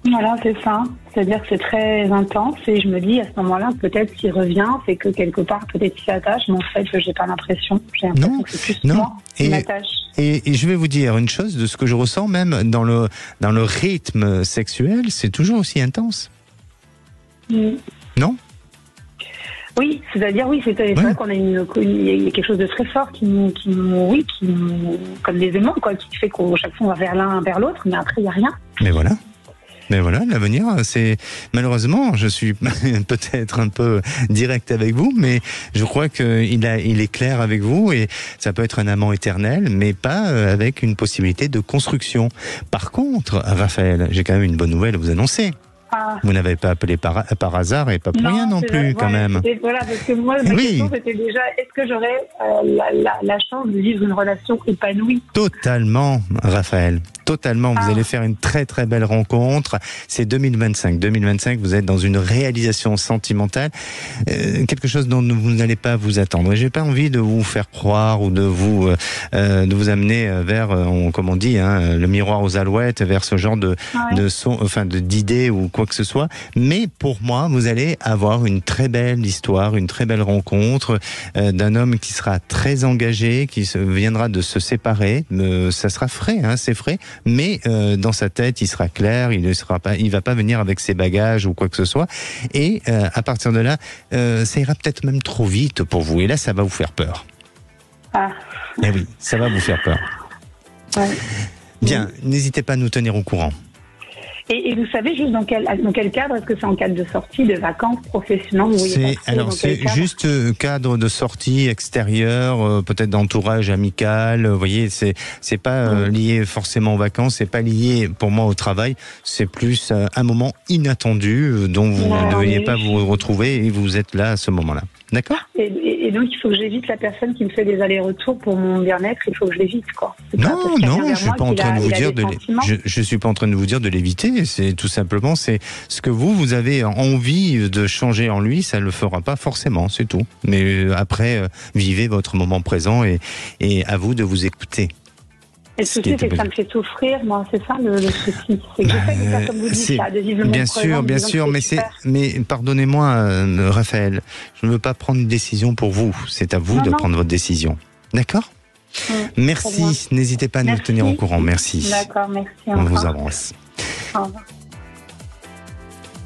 [SPEAKER 5] Voilà, c'est ça. C'est-à-dire que c'est très intense et je me dis à ce moment-là, peut-être s'il revient, c'est que quelque part, peut-être qu'il s'attache, mais en fait, j'ai pas l'impression. J'ai l'impression que c'est plus moi qui m'attache.
[SPEAKER 3] Et je vais vous dire une chose, de ce que je ressens même dans le rythme sexuel, c'est toujours aussi intense. Non ?
[SPEAKER 5] Oui, c'est-à-dire, oui, c'est vrai qu'on a il y a quelque chose de très fort qui nous, comme des aimants, quoi, qui fait qu'à chaque fois on va vers l'un, vers l'autre, mais après, il n'y a rien.
[SPEAKER 3] Mais voilà, l'avenir, c'est malheureusement, je suis peut-être un peu direct avec vous, mais je crois qu'il est clair avec vous et ça peut être un amant éternel, mais pas avec une possibilité de construction. Par contre, Raphaël, j'ai quand même une bonne nouvelle à vous annoncer. Vous n'avez pas appelé par hasard et pas pour rien non plus, quand même.
[SPEAKER 5] Voilà, parce que moi, ma question, c'était déjà, est-ce que j'aurais la chance de vivre une relation épanouie ?
[SPEAKER 3] Totalement, Raphaël. Totalement. Vous allez faire une très très belle rencontre. C'est 2025. 2025, vous êtes dans une réalisation sentimentale. Quelque chose dont vous n'allez pas vous attendre. Et j'ai pas envie de vous faire croire ou de vous amener vers, comme on dit, le miroir aux alouettes, vers ce genre d'idées ou quoi que ce soit. Mais pour moi, vous allez avoir une très belle histoire, une très belle rencontre d'un homme qui sera très engagé, qui viendra de se séparer. Ça sera frais, c'est frais. Mais dans sa tête, il sera clair, il va pas venir avec ses bagages ou quoi que ce soit. Et à partir de là, ça ira peut-être même trop vite pour vous. Et là, ça va vous faire peur. Eh oui, ça va vous faire peur. Bien, n'hésitez pas à nous tenir au courant.
[SPEAKER 5] Et vous savez juste dans quel cadre? Est-ce que c'est en cadre de sortie, de vacances, professionnelles?
[SPEAKER 3] C'est juste cadre de sortie extérieure, peut-être d'entourage amical. Vous voyez, c'est pas lié forcément aux vacances, c'est pas lié pour moi au travail. C'est plus un moment inattendu dont vous ne devriez pas vous retrouver et vous êtes là à ce moment-là. D'accord?
[SPEAKER 5] Et donc il faut que j'évite la personne qui me fait des allers-retours pour mon bien-être. Il faut que je l'évite, quoi.
[SPEAKER 3] Non, je suis pas en train de vous dire je suis pas en train de vous dire de l'éviter. C'est tout simplement, c'est ce que vous avez envie de changer en lui, ça le fera pas forcément, c'est tout. Mais après, vivez votre moment présent et à vous de vous écouter.
[SPEAKER 5] Et le souci, c'est que ça me fait souffrir, moi, c'est ça le souci. C'est que j'essaie de faire comme vous dites, de vivre le moment présent. Bien sûr,
[SPEAKER 3] mais pardonnez-moi, Raphaël, je ne veux pas prendre une décision pour vous. C'est à vous de prendre votre décision. D'accord ? Merci, n'hésitez pas à nous tenir au courant. Merci.
[SPEAKER 5] D'accord, merci.
[SPEAKER 3] On vous embrasse.
[SPEAKER 5] Au revoir.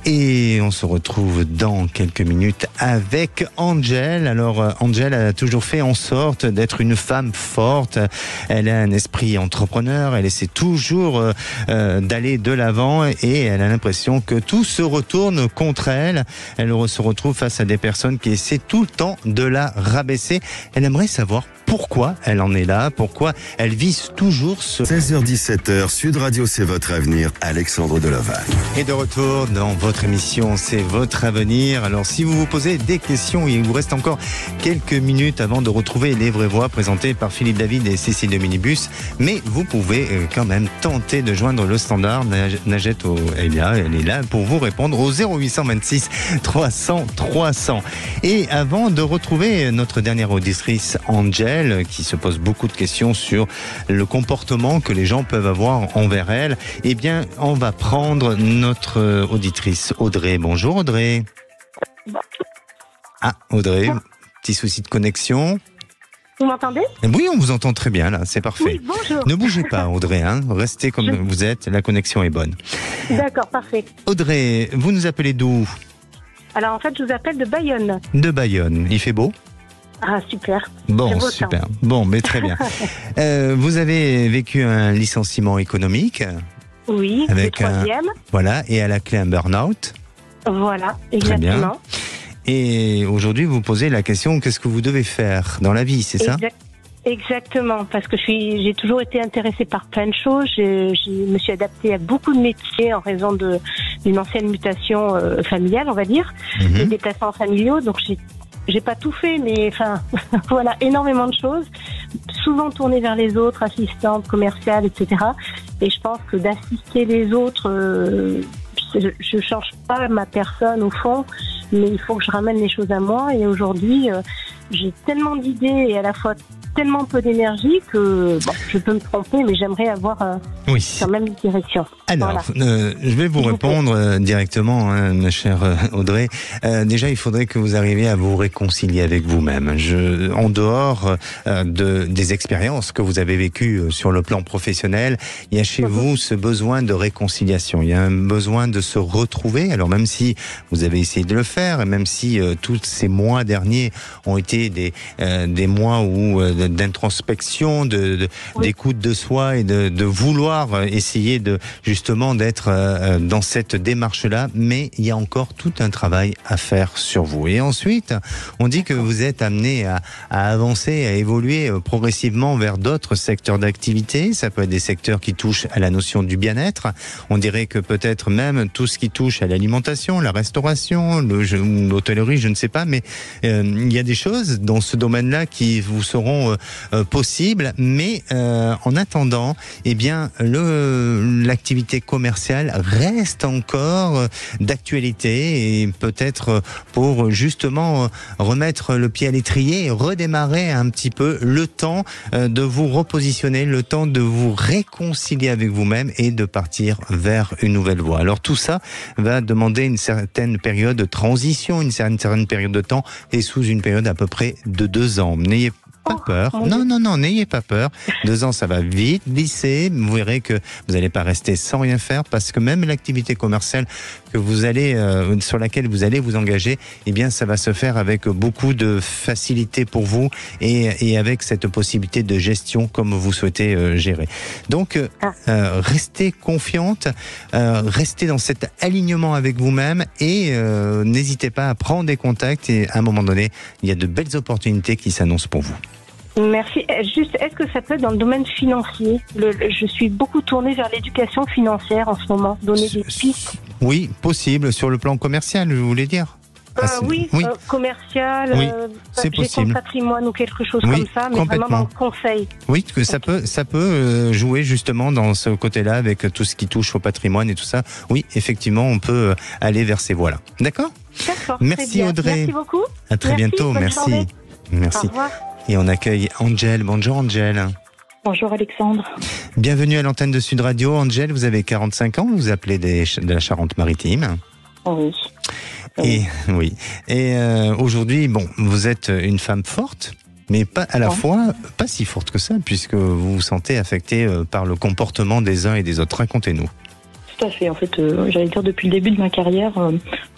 [SPEAKER 3] Et on se retrouve dans quelques minutes avec Angel. Alors Angel a toujours fait en sorte d'être une femme forte. Elle a un esprit entrepreneur, elle essaie toujours d'aller de l'avant et elle a l'impression que tout se retourne contre elle. Elle se retrouve face à des personnes qui essaient tout le temps de la rabaisser. Elle aimerait savoir pourquoi elle en est là, pourquoi elle vise toujours ce...
[SPEAKER 2] 16h-17h, Sud Radio, c'est votre avenir, Alexandre Delovac.
[SPEAKER 3] Et de retour dans votre émission, c'est votre avenir. Alors si vous vous posez des questions, il vous reste encore quelques minutes avant de retrouver les vraies voix présentées par Philippe David et Cécile de Minibus. Mais vous pouvez quand même tenter de joindre le standard. Najette, elle est là pour vous répondre au 0826 300 300. Et avant de retrouver notre dernière auditrice, Angel, qui se pose beaucoup de questions sur le comportement que les gens peuvent avoir envers elle, eh bien, on va prendre notre auditrice Audrey. Bonjour Audrey. Ah, Audrey, petit souci de connexion.
[SPEAKER 5] Vous m'entendez ?
[SPEAKER 3] Oui, on vous entend très bien là, c'est parfait.
[SPEAKER 5] Oui, bonjour.
[SPEAKER 3] Ne bougez pas Audrey, restez comme vous êtes, la connexion est bonne.
[SPEAKER 5] D'accord, parfait.
[SPEAKER 3] Audrey, vous nous appelez d'où ?
[SPEAKER 5] Alors en fait, je vous appelle de Bayonne.
[SPEAKER 3] De Bayonne, il fait beau ?
[SPEAKER 5] Ah, super.
[SPEAKER 3] Bon,
[SPEAKER 5] beau,
[SPEAKER 3] super. Bon, mais très bien. Vous avez vécu un licenciement économique.
[SPEAKER 5] Oui,
[SPEAKER 3] avec
[SPEAKER 5] le troisième.
[SPEAKER 3] Voilà, et à la clé un burn-out.
[SPEAKER 5] Voilà, exactement.
[SPEAKER 3] Très bien. Et aujourd'hui, vous posez la question, qu'est-ce que vous devez faire dans la vie, c'est ça ?
[SPEAKER 5] Exactement, parce que j'ai toujours été intéressée par plein de choses. Je me suis adaptée à beaucoup de métiers en raison d'une ancienne mutation familiale, on va dire, des déplacements familiaux. Donc j'ai pas tout fait, mais enfin, voilà, énormément de choses. Souvent tournée vers les autres, assistante, commerciale, etc. Et je pense que d'assister les autres, je change pas ma personne au fond, mais il faut que je ramène les choses à moi. Et aujourd'hui, j'ai tellement d'idées et à la fois tellement peu d'énergie que je peux me tromper, mais j'aimerais avoir quand même une direction.
[SPEAKER 3] Alors,
[SPEAKER 5] voilà.
[SPEAKER 3] Je vais vous répondre directement, ma chère Audrey. Déjà, il faudrait que vous arriviez à vous réconcilier avec vous-même. En dehors des expériences que vous avez vécues sur le plan professionnel, il y a chez vous ce besoin de réconciliation. Il y a un besoin de se retrouver. Alors même si vous avez essayé de le faire, et même si tous ces mois derniers ont été des mois où d'introspection, d'écoute de soi et de vouloir essayer justement d'être dans cette démarche-là, mais il y a encore tout un travail à faire sur vous. Et ensuite, on dit que vous êtes amené à avancer, à évoluer progressivement vers d'autres secteurs d'activité. Ça peut être des secteurs qui touchent à la notion du bien-être. On dirait que peut-être même tout ce qui touche à l'alimentation, la restauration, l'hôtellerie, je ne sais pas, mais il y a des choses dans ce domaine-là qui vous seront possibles, mais en attendant, eh bien, l'activité commerciale reste encore d'actualité et peut-être pour justement remettre le pied à l'étrier et redémarrer un petit peu, le temps de vous repositionner, le temps de vous réconcilier avec vous-même et de partir vers une nouvelle voie. Alors tout ça va demander une certaine période de transition, une certaine période de temps et sous une période à peu près de 2 ans. N'ayez pas peur. Non, n'ayez pas peur. 2 ans, ça va vite glisser. Vous verrez que vous n'allez pas rester sans rien faire parce que même l'activité commerciale que vous allez, sur laquelle vous allez vous engager, eh bien, ça va se faire avec beaucoup de facilité pour vous et avec cette possibilité de gestion comme vous souhaitez gérer. Donc, restez confiante, restez dans cet alignement avec vous-même et n'hésitez pas à prendre des contacts et à un moment donné, il y a de belles opportunités qui s'annoncent pour vous.
[SPEAKER 5] Merci. Juste, est-ce que ça peut être dans le domaine financier ? Je suis beaucoup tournée vers l'éducation financière en ce moment, donner des pistes.
[SPEAKER 3] Oui, possible, sur le plan commercial, je voulais dire.
[SPEAKER 5] Oui, commercial,
[SPEAKER 3] c'est possible.
[SPEAKER 5] Patrimoine ou quelque chose comme ça, mais vraiment dans le conseil.
[SPEAKER 3] Oui, que ça peut jouer justement dans ce côté-là avec tout ce qui touche au patrimoine et tout ça. Oui, effectivement, on peut aller vers ces voies-là. D'accord ?
[SPEAKER 5] D'accord.
[SPEAKER 3] Merci Audrey.
[SPEAKER 5] Merci beaucoup.
[SPEAKER 3] À très bientôt. Merci.
[SPEAKER 5] Au revoir.
[SPEAKER 3] Et on accueille Angel. Bonjour Angel.
[SPEAKER 8] Bonjour Alexandre.
[SPEAKER 3] Bienvenue à l'antenne de Sud Radio. Angel, vous avez 45 ans, vous appelez de la Charente-Maritime.
[SPEAKER 8] Oui.
[SPEAKER 3] Et aujourd'hui, vous êtes une femme forte. mais pas à la fois pas si forte que ça, puisque vous vous sentez affecté par le comportement des uns et des autres. Racontez-nous.
[SPEAKER 6] Tout à fait. En fait, j'allais dire depuis le début de ma carrière,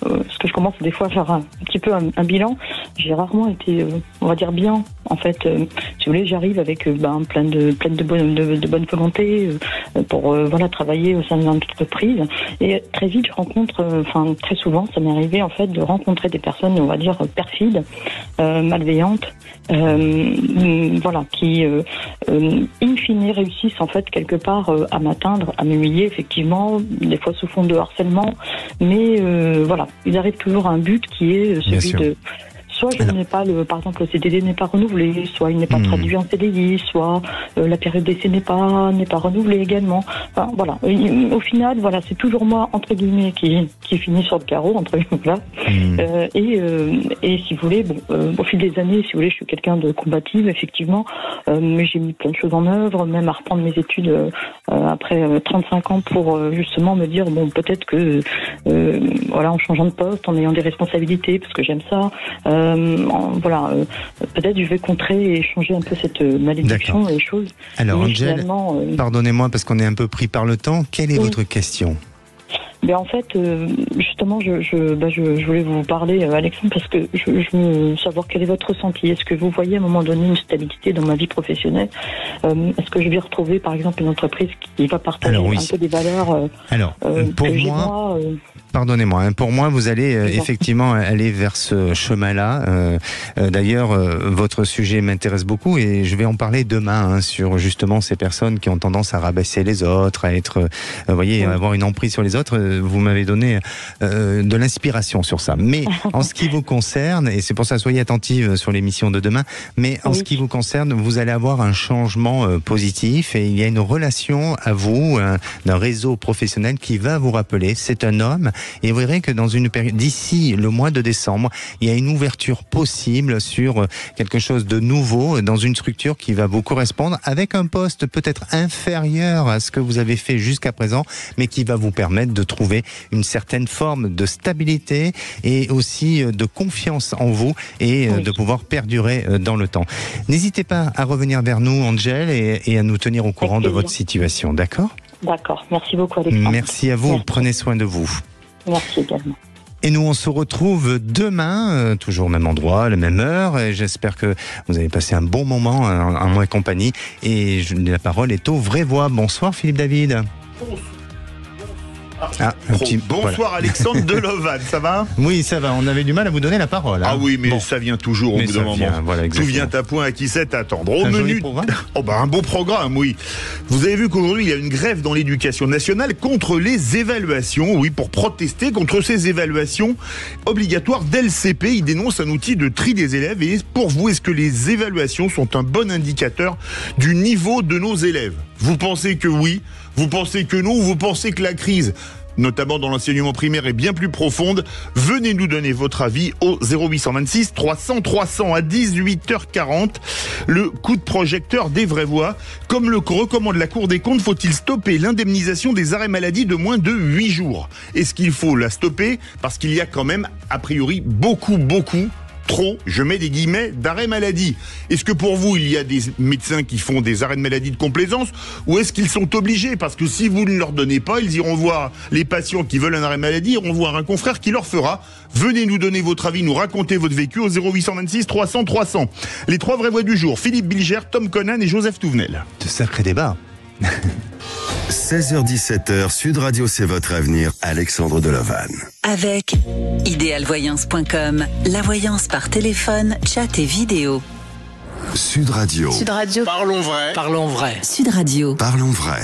[SPEAKER 6] parce que je commence des fois à faire un petit peu un bilan, j'ai rarement été, on va dire, bien. En fait, si vous voulez, j'arrive avec plein de bonne volonté pour travailler au sein d'une entreprise. Et très vite, je rencontre, très souvent, ça m'est arrivé en fait de rencontrer des personnes, on va dire, perfides, malveillantes, qui in fine réussissent en fait quelque part à m'atteindre, à m'humilier, effectivement, des fois sous fond de harcèlement, mais ils arrivent toujours à un but qui est celui de soit par exemple, le CDD n'est pas renouvelé, soit il n'est pas traduit en CDI, soit la période d'essai n'est pas renouvelée également. Enfin, voilà. Au final, c'est toujours moi, entre guillemets, qui finit sur le carreau, entre guillemets. Et si vous voulez, au fil des années, si vous voulez, je suis quelqu'un de combative, effectivement, mais j'ai mis plein de choses en œuvre, même à reprendre mes études après 35 ans pour justement me dire, peut-être que, en changeant de poste, en ayant des responsabilités, parce que j'aime ça, peut-être je vais contrer et changer un peu cette malédiction et les choses.
[SPEAKER 3] Alors, Angel, pardonnez-moi parce qu'on est un peu pris par le temps. Quelle est votre question ?
[SPEAKER 6] En fait, justement, je voulais vous parler, Alexandre, parce que je veux savoir quel est votre ressenti. Est-ce que vous voyez à un moment donné une stabilité dans ma vie professionnelle ? Est-ce que je vais retrouver, par exemple, une entreprise qui va partager un peu des valeurs
[SPEAKER 3] pour moi, pardonnez-moi, pour moi, vous allez effectivement aller vers ce chemin-là. D'ailleurs, votre sujet m'intéresse beaucoup et je vais en parler demain sur justement ces personnes qui ont tendance à rabaisser les autres, à être, avoir une emprise sur les autres. Vous m'avez donné de l'inspiration sur ça. Mais en ce qui vous concerne, et c'est pour ça soyez attentive sur l'émission de demain, mais en ce qui vous concerne, vous allez avoir un changement positif et il y a une relation à vous, d'un réseau professionnel qui va vous rappeler, c'est un homme, et vous verrez que dans une période, d'ici le mois de décembre, il y a une ouverture possible sur quelque chose de nouveau, dans une structure qui va vous correspondre, avec un poste peut-être inférieur à ce que vous avez fait jusqu'à présent, mais qui va vous permettre de trouver une certaine forme de stabilité et aussi de confiance en vous et de pouvoir perdurer dans le temps. N'hésitez pas à revenir vers nous, Angel, et à nous tenir au courant de votre situation, d'accord ?
[SPEAKER 6] D'accord, merci beaucoup, Alexandre.
[SPEAKER 3] Merci à vous, prenez soin de vous.
[SPEAKER 6] Merci également.
[SPEAKER 3] Et nous, on se retrouve demain, toujours au même endroit, à la même heure. Et j'espère que vous avez passé un bon moment en moi et compagnie. Et la parole est aux vraies voix. Bonsoir, Philippe David.
[SPEAKER 8] Bonsoir Alexandre de Lovade, ça va ?
[SPEAKER 3] Oui, ça va, on avait du mal à vous donner la parole.
[SPEAKER 8] Ah oui, mais ça vient toujours au bout d'un moment. Tout vient à point à qui sait attendre. Au menu, un beau programme, oui. Vous avez vu qu'aujourd'hui, il y a une grève dans l'éducation nationale contre les évaluations, pour protester contre ces évaluations obligatoires d'LCP. Ils dénoncent un outil de tri des élèves. Et pour vous, est-ce que les évaluations sont un bon indicateur du niveau de nos élèves ? Vous pensez que oui ? Vous pensez que non, ou vous pensez que la crise, notamment dans l'enseignement primaire, est bien plus profonde? Venez nous donner votre avis au 0826 300 300 à 18h40. Le coup de projecteur des vraies voix. Comme le recommande la Cour des comptes, faut-il stopper l'indemnisation des arrêts maladie de moins de 8 jours? Est-ce qu'il faut la stopper? Parce qu'il y a quand même, a priori, beaucoup trop, je mets des guillemets, d'arrêt maladie. Est-ce que pour vous, il y a des médecins qui font des arrêts de maladie de complaisance, ou est-ce qu'ils sont obligés? Parce que si vous ne leur donnez pas, ils iront voir les patients qui veulent un arrêt maladie, iront voir un confrère qui leur fera. Venez nous donner votre avis, nous raconter votre vécu au 0826 300 300. Les trois vraies voix du jour, Philippe Bilger, Tom Conan et Joseph Touvenel.
[SPEAKER 3] De sacrés débats.
[SPEAKER 2] 16h-17h, Sud Radio, c'est votre avenir, Alexandre Delovane.
[SPEAKER 1] Avec idéalvoyance.com, la voyance par téléphone, chat et vidéo.
[SPEAKER 2] Sud Radio.
[SPEAKER 1] Sud Radio.
[SPEAKER 9] Parlons vrai.
[SPEAKER 1] Sud Radio.
[SPEAKER 2] Parlons vrai.